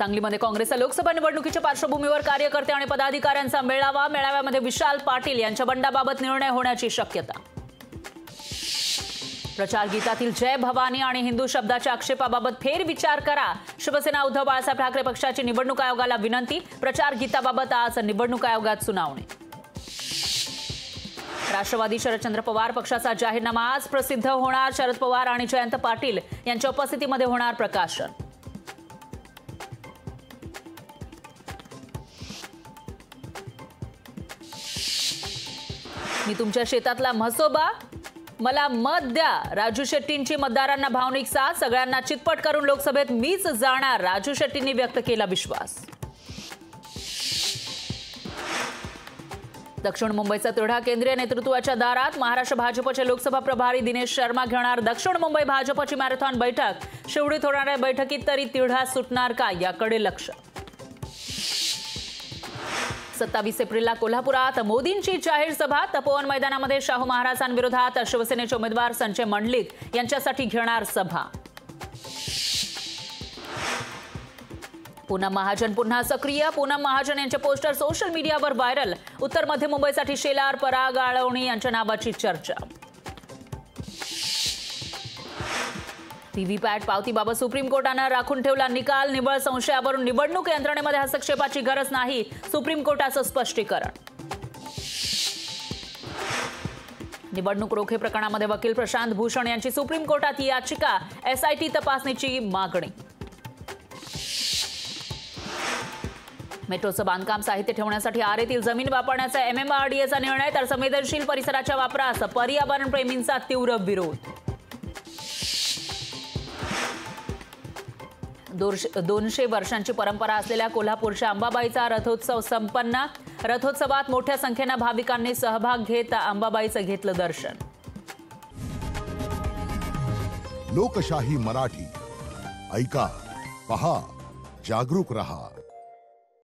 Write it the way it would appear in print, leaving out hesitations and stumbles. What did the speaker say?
सांगलीमध्ये काँग्रेसचा लोकसभा निवडणुकीच्या पार्श्वभूमीवर कार्यकर्ते आणि पदाधिकाऱ्यांचा मेळावा। मेळाव्यामध्ये विशाल पाटील यांच्या बंडाबाबत निर्णय होण्याची शक्यता। प्रचार गीतातील जय भवानी आणि हिंदू शब्दाच्या आक्षेपाबाबत फेरविचार करा। शिवसेना उद्धव बाळासाहेब ठाकरे पक्षाची निवडणूक आयोगाला विनंती। प्रचार गीताबाबत आज निवडणूक आयोगात सुनावणी। राष्ट्रवादी शरदचंद्र पवार पक्षाचा जाहीरनामा आज प्रसिद्ध होणार। शरद पवार आणि जयंत पाटील यांच्या उपस्थितीमध्ये होणार प्रकाशन। मी तुमच्या शेतातला म्हसोबा, मला मत द्या। राजू शेट्टींची मतदारांना भावनिक साथ। सगळ्यांना चितपट करून लोकसभेत मीच जाणार। राजू शेट्टींनी व्यक्त केला विश्वास। दक्षिण मुंबईचा तिढा केंद्रीय नेतृत्वाच्या दारात। महाराष्ट्र भाजपचे लोकसभा प्रभारी दिनेश शर्मा घेणार दक्षिण मुंबई भाजपची मॅरेथॉन बैठक। शिवडीत होणाऱ्या बैठकीत तरी तिढा सुटणार का याकडे लक्ष। 27 एप्रिलला कोल्हापुरात मोदींची जाहीर सभा। तपोवन मैदानामध्ये शाहू महाराजांविरोधात शिवसेनेचे उमेदवार संजय मंडलिक यांच्यासाठी घेणार सभा। पूनम महाजन पुन्हा सक्रिय। पूनम महाजन यांचे पोस्टर सोशल मीडियावर व्हायरल। उत्तर मध्य मुंबईसाठी शेलार, पराग, आळवणी यांच्या नावाची चर्चा। व्हीव्हीपॅट पावतीबाबत सुप्रीम कोर्टाने राखून ठेवला निकाल। निव्वळ संशयावरून निवडणूक यंत्रणेमध्ये हस्तक्षेपाची गरज नाही, सुप्रीम कोर्टाचं स्पष्टीकरण। निवडणूक रोखे प्रकरणामध्ये वकील प्रशांत भूषण यांची सुप्रीम कोर्टात याचिका। एसआयटी तपासणीची मागणी। मेट्रोचं बांधकाम साहित्य ठेवण्यासाठी आरेतील जमीन वापरण्याचा MMRDAचा निर्णय, तर संवेदनशील परिसराच्या वापरास पर्यावरण प्रेमींचा तीव्र विरोध। 200 वर्षांची परंपरा असलेल्या कोल्हापूरच्या अंबाबाईचा रथोत्सव संपन्न। रथोत्सवात मोठ्या संख्येने भाविकांनी सहभाग घेत अंबाबाईचं घेतलं दर्शन। लोकशाही मराठी ऐका, पहा, जागरूक रहा।